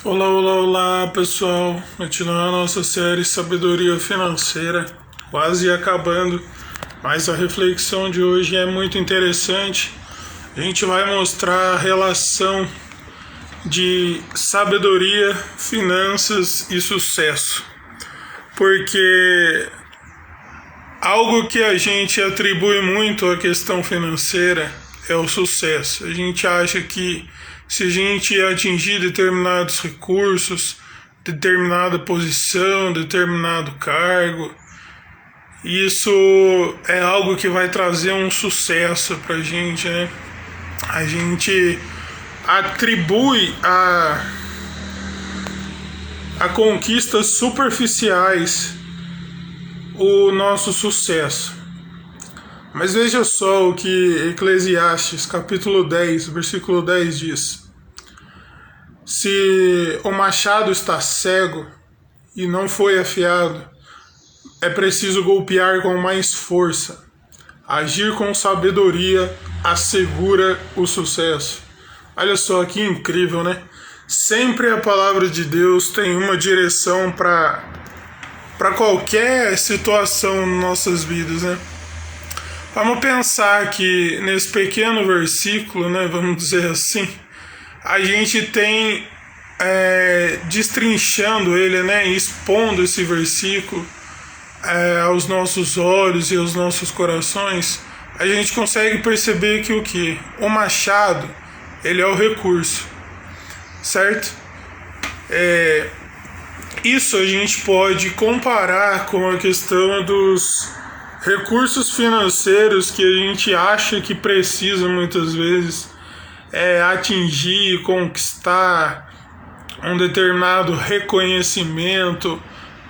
Olá, olá, olá, pessoal. Continuando a nossa série Sabedoria Financeira, quase acabando, mas a reflexão de hoje é muito interessante. A gente vai mostrar a relação de sabedoria, finanças e sucesso, porque algo que a gente atribui muito à questão financeira é o sucesso. A gente acha que se a gente atingir determinados recursos, determinada posição, determinado cargo, isso é algo que vai trazer um sucesso pra gente, né? A gente atribui a conquistas superficiais o nosso sucesso. Mas veja só o que Eclesiastes, capítulo 10, versículo 10 diz. Se o machado está cego e não foi afiado, é preciso golpear com mais força. Agir com sabedoria assegura o sucesso. Olha só que incrível, né? Sempre a palavra de Deus tem uma direção para qualquer situação em nossas vidas, né? Vamos pensar que nesse pequeno versículo, né, vamos dizer assim, a gente tem destrinchando ele, né, expondo esse versículo aos nossos olhos e aos nossos corações, a gente consegue perceber que o que? O machado, ele é o recurso, certo? Isso a gente pode comparar com a questão dos recursos financeiros que a gente acha que precisa muitas vezes atingir, conquistar um determinado reconhecimento,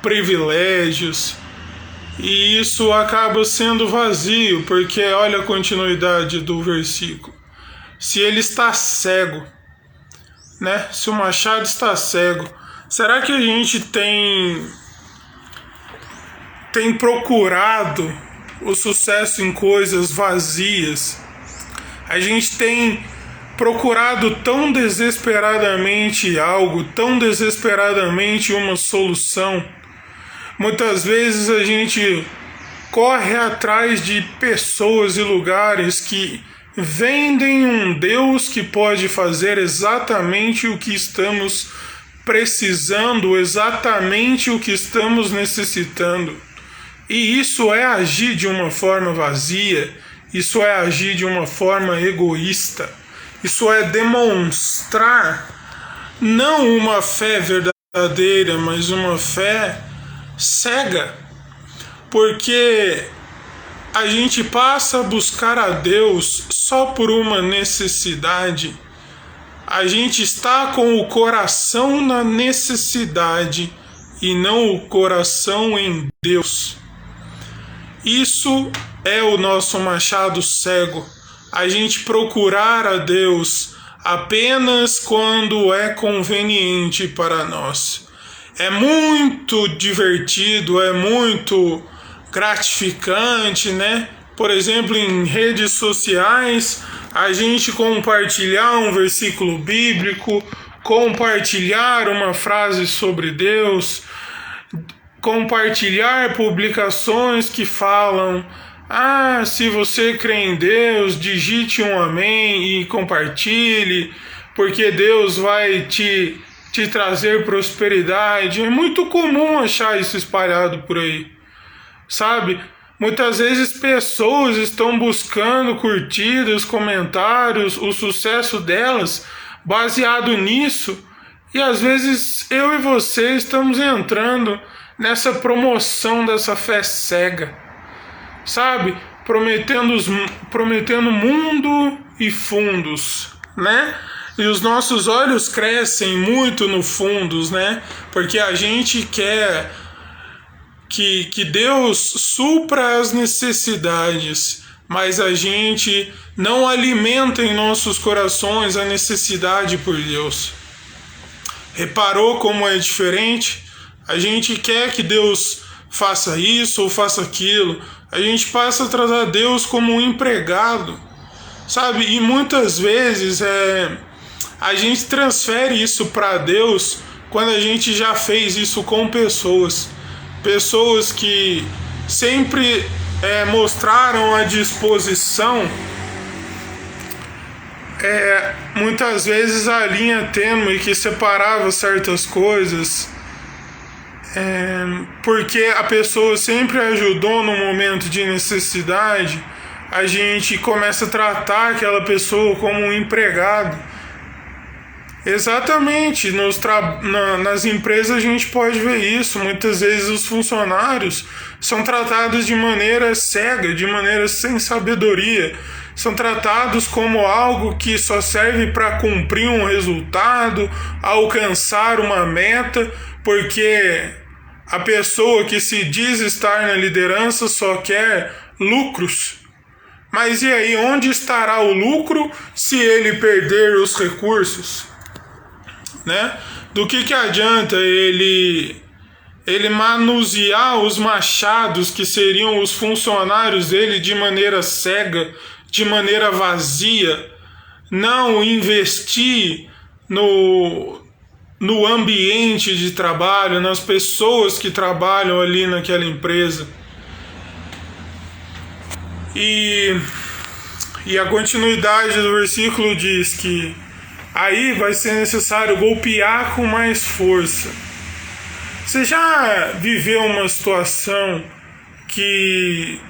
privilégios, e isso acaba sendo vazio, porque olha a continuidade do versículo. Se ele está cego, né? Se o machado está cego, será que a gente tem procurado o sucesso em coisas vazias? A gente tem procurado tão desesperadamente algo, tão desesperadamente uma solução. Muitas vezes a gente corre atrás de pessoas e lugares que vendem um Deus que pode fazer exatamente o que estamos precisando, exatamente o que estamos necessitando. E isso é agir de uma forma vazia, isso é agir de uma forma egoísta, isso é demonstrar não uma fé verdadeira, mas uma fé cega, porque a gente passa a buscar a Deus só por uma necessidade. A gente está com o coração na necessidade e não o coração em Deus. Isso é o nosso machado cego. A gente procurar a Deus apenas quando é conveniente para nós. É muito divertido, é muito gratificante, né? Por exemplo, em redes sociais, a gente compartilhar um versículo bíblico, compartilhar uma frase sobre Deus, compartilhar publicações que falam: se você crê em Deus, digite um amém e compartilhe, porque Deus vai te trazer prosperidade. É muito comum achar isso espalhado por aí, sabe? Muitas vezes pessoas estão buscando curtidas, comentários, o sucesso delas baseado nisso, e às vezes eu e você estamos entrando nessa promoção dessa fé cega, sabe? Prometendo mundo e fundos, né? E os nossos olhos crescem muito no fundos, né? Porque a gente quer que Deus supra as necessidades, mas a gente não alimenta em nossos corações a necessidade por Deus. Reparou como é diferente? A gente quer que Deus faça isso ou faça aquilo. A gente passa a tratar Deus como um empregado, sabe? E muitas vezes a gente transfere isso para Deus quando a gente já fez isso com pessoas. Pessoas que sempre mostraram a disposição, muitas vezes a linha tênue que separava certas coisas, porque a pessoa sempre ajudou no momento de necessidade, a gente começa a tratar aquela pessoa como um empregado. Exatamente, nas empresas a gente pode ver isso. Muitas vezes os funcionários são tratados de maneira cega, de maneira sem sabedoria. São tratados como algo que só serve para cumprir um resultado, alcançar uma meta, porque a pessoa que se diz estar na liderança só quer lucros. Mas e aí, onde estará o lucro se ele perder os recursos? Né? Do que adianta ele manusear os machados que seriam os funcionários dele de maneira cega, de maneira vazia, não investir no ambiente de trabalho, nas pessoas que trabalham ali naquela empresa. E a continuidade do versículo diz que aí vai ser necessário golpear com mais força. Você já viveu uma situação que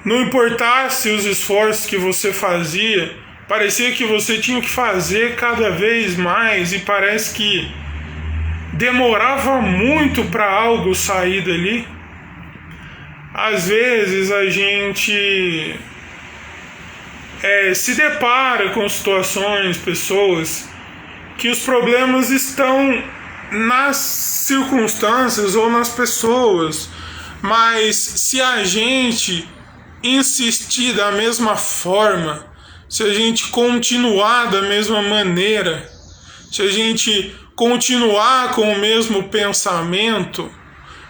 não importasse os esforços que você fazia, parecia que você tinha que fazer cada vez mais e parece que demorava muito para algo sair dali? Às vezes a gente se depara com situações, pessoas, que os problemas estão nas circunstâncias ou nas pessoas, mas se a gente insistir da mesma forma, se a gente continuar da mesma maneira, se a gente continuar com o mesmo pensamento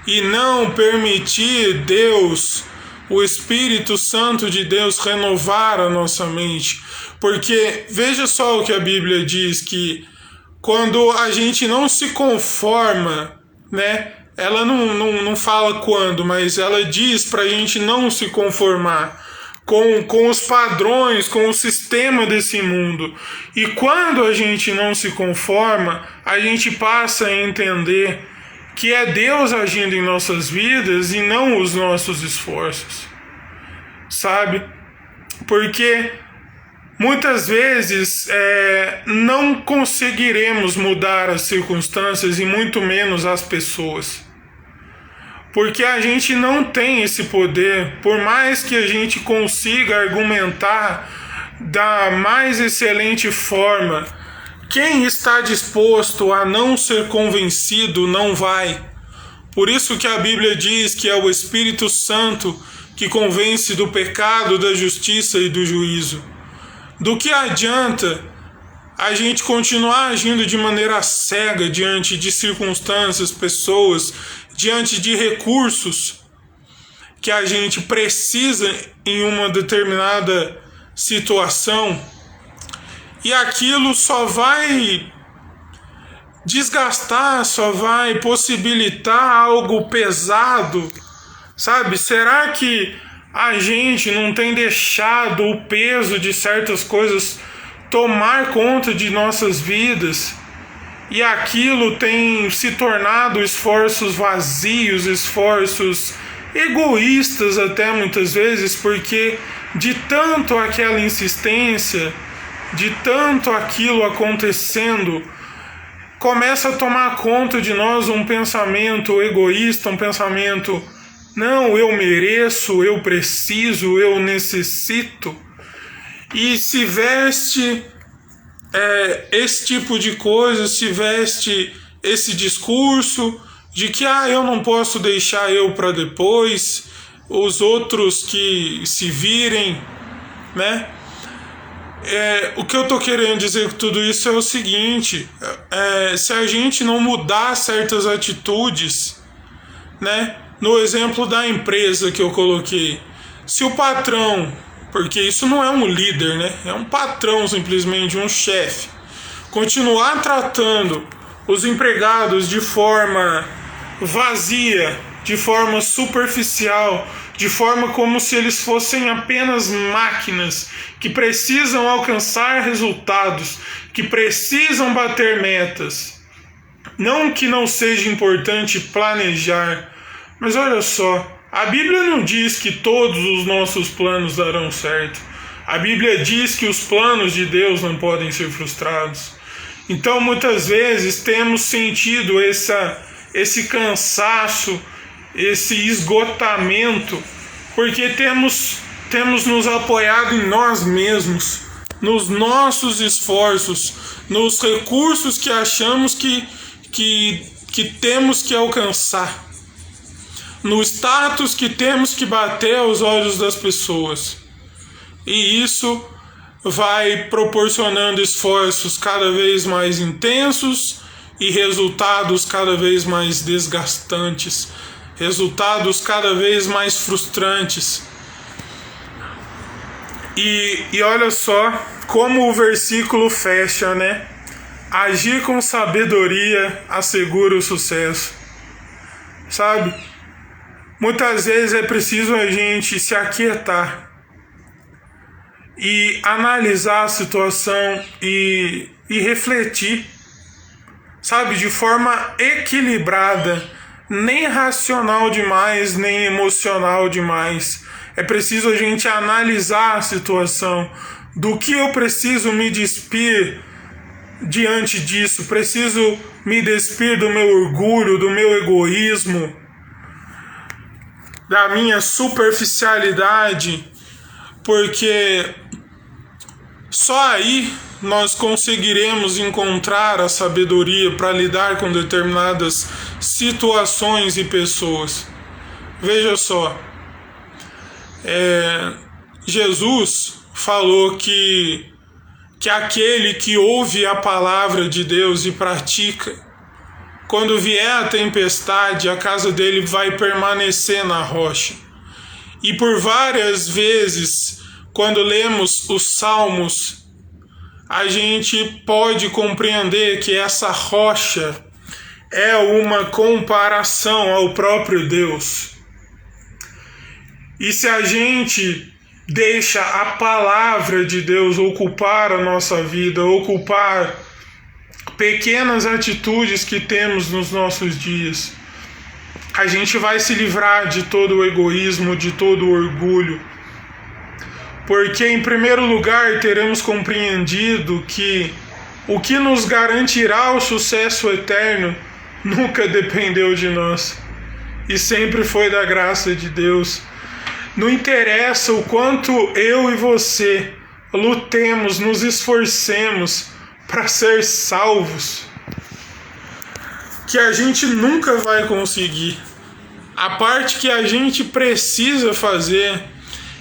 e não permitir Deus, o Espírito Santo de Deus, renovar a nossa mente. Porque veja só o que a Bíblia diz, que quando a gente não se conforma, né? Ela não fala quando, mas ela diz para a gente não se conformar com os padrões, com o sistema desse mundo. E quando a gente não se conforma, a gente passa a entender que é Deus agindo em nossas vidas e não os nossos esforços, sabe? Porque muitas vezes não conseguiremos mudar as circunstâncias e muito menos as pessoas, porque a gente não tem esse poder. Por mais que a gente consiga argumentar da mais excelente forma, quem está disposto a não ser convencido não vai. Por isso que a Bíblia diz que é o Espírito Santo que convence do pecado, da justiça e do juízo. Do que adianta a gente continuar agindo de maneira cega diante de circunstâncias, pessoas, diante de recursos que a gente precisa em uma determinada situação, e aquilo só vai desgastar, só vai possibilitar algo pesado, sabe? Será que a gente não tem deixado o peso de certas coisas tomar conta de nossas vidas? E aquilo tem se tornado esforços vazios, esforços egoístas até muitas vezes, porque de tanto aquela insistência, de tanto aquilo acontecendo, começa a tomar conta de nós um pensamento egoísta, um pensamento, não, eu mereço, eu preciso, eu necessito, e se veste esse tipo de coisa, se veste esse discurso de que eu não posso deixar eu para depois, os outros que se virem, né? O que eu tô querendo dizer com tudo isso é o seguinte: se a gente não mudar certas atitudes, né? No exemplo da empresa que eu coloquei, se o patrão, porque isso não é um líder, né? É um patrão, simplesmente um chefe. continuar tratando os empregados de forma vazia, de forma superficial, de forma como se eles fossem apenas máquinas que precisam alcançar resultados, que precisam bater metas. Não que não seja importante planejar, mas olha só, a Bíblia não diz que todos os nossos planos darão certo. A Bíblia diz que os planos de Deus não podem ser frustrados. Então, muitas vezes, temos sentido esse cansaço, esse esgotamento, porque temos nos apoiado em nós mesmos, nos nossos esforços, nos recursos que achamos que temos que alcançar, no status que temos que bater aos olhos das pessoas. E isso vai proporcionando esforços cada vez mais intensos e resultados cada vez mais desgastantes, resultados cada vez mais frustrantes. E olha só como o versículo fecha, né? Agir com sabedoria assegura o sucesso. Sabe? Muitas vezes é preciso a gente se aquietar e analisar a situação e refletir, sabe, de forma equilibrada, nem racional demais, nem emocional demais. É preciso a gente analisar a situação, do que eu preciso me despir diante disso, preciso me despir do meu orgulho, do meu egoísmo, da minha superficialidade, porque só aí nós conseguiremos encontrar a sabedoria para lidar com determinadas situações e pessoas. Veja só, Jesus falou que aquele que ouve a palavra de Deus e pratica, quando vier a tempestade, a casa dele vai permanecer na rocha. E por várias vezes, quando lemos os Salmos, a gente pode compreender que essa rocha é uma comparação ao próprio Deus. E se a gente deixa a palavra de Deus ocupar a nossa vida, ocupar pequenas atitudes que temos nos nossos dias, a gente vai se livrar de todo o egoísmo, de todo o orgulho. Porque, em primeiro lugar, teremos compreendido que o que nos garantirá o sucesso eterno nunca dependeu de nós e sempre foi da graça de Deus. Não interessa o quanto eu e você lutemos, nos esforcemos para ser salvos, que a gente nunca vai conseguir. A parte que a gente precisa fazer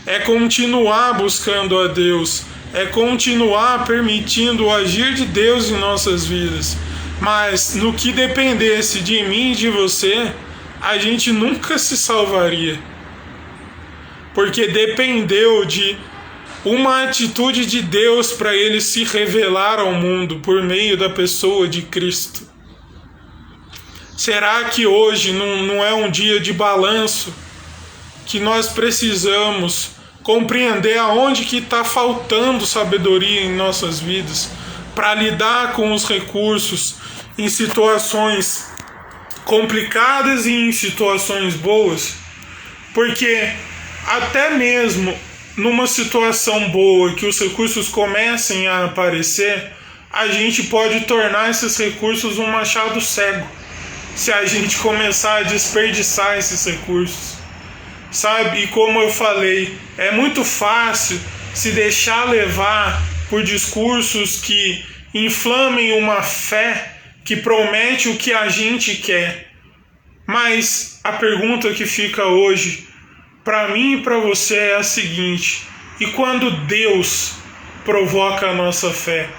é continuar buscando a Deus, é continuar permitindo o agir de Deus em nossas vidas. Mas no que dependesse de mim e de você, a gente nunca se salvaria. Porque dependeu de uma atitude de Deus para ele se revelar ao mundo por meio da pessoa de Cristo. Será que hoje não é um dia de balanço, que nós precisamos compreender aonde que está faltando sabedoria em nossas vidas para lidar com os recursos em situações complicadas e em situações boas? Porque até mesmo numa situação boa, que os recursos comecem a aparecer, a gente pode tornar esses recursos um machado cego, se a gente começar a desperdiçar esses recursos, sabe? E como eu falei, é muito fácil se deixar levar por discursos que inflamem uma fé que promete o que a gente quer. Mas a pergunta que fica hoje para mim e para você é a seguinte: e quando Deus provoca a nossa fé?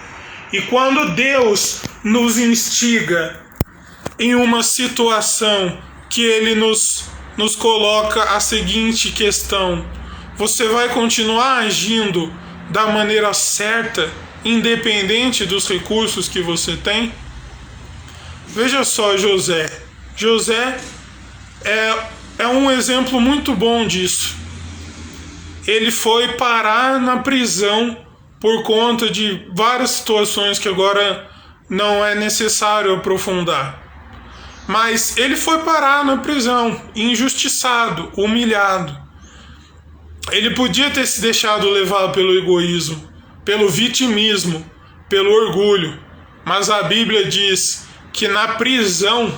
E quando Deus nos instiga em uma situação que Ele nos coloca a seguinte questão: você vai continuar agindo da maneira certa independente dos recursos que você tem? Veja só José. José é um exemplo muito bom disso. Ele foi parar na prisão por conta de várias situações que agora não é necessário aprofundar. Mas ele foi parar na prisão, injustiçado, humilhado. Ele podia ter se deixado levar pelo egoísmo, pelo vitimismo, pelo orgulho. Mas a Bíblia diz que na prisão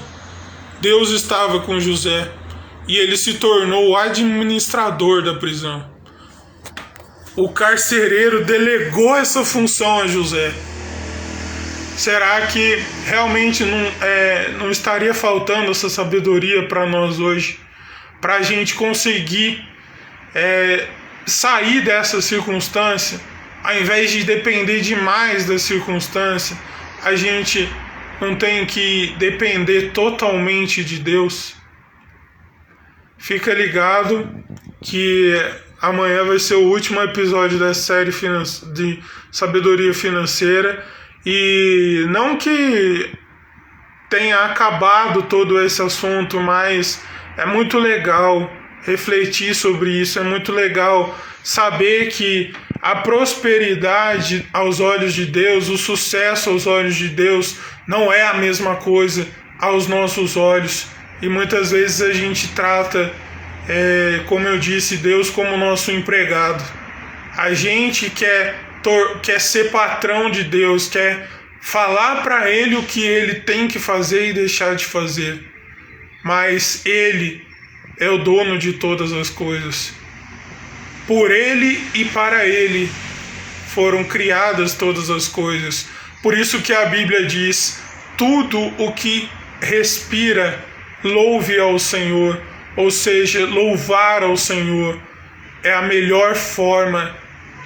Deus estava com José e ele se tornou o administrador da prisão. O carcereiro delegou essa função a José. Será que realmente não estaria faltando essa sabedoria para nós hoje? Para a gente conseguir sair dessa circunstância, ao invés de depender demais da circunstância, a gente não tem que depender totalmente de Deus. Fica ligado que amanhã vai ser o último episódio da série de sabedoria financeira. E não que tenha acabado todo esse assunto, mas é muito legal refletir sobre isso, é muito legal saber que a prosperidade aos olhos de Deus, o sucesso aos olhos de Deus não é a mesma coisa aos nossos olhos. E muitas vezes a gente trata, como eu disse, Deus como nosso empregado. A gente quer ser patrão de Deus, quer falar para Ele o que Ele tem que fazer e deixar de fazer. Mas Ele é o dono de todas as coisas. Por Ele e para Ele foram criadas todas as coisas. Por isso que a Bíblia diz: tudo o que respira, louve ao Senhor. Ou seja, louvar ao Senhor é a melhor forma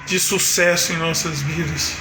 de sucesso em nossas vidas.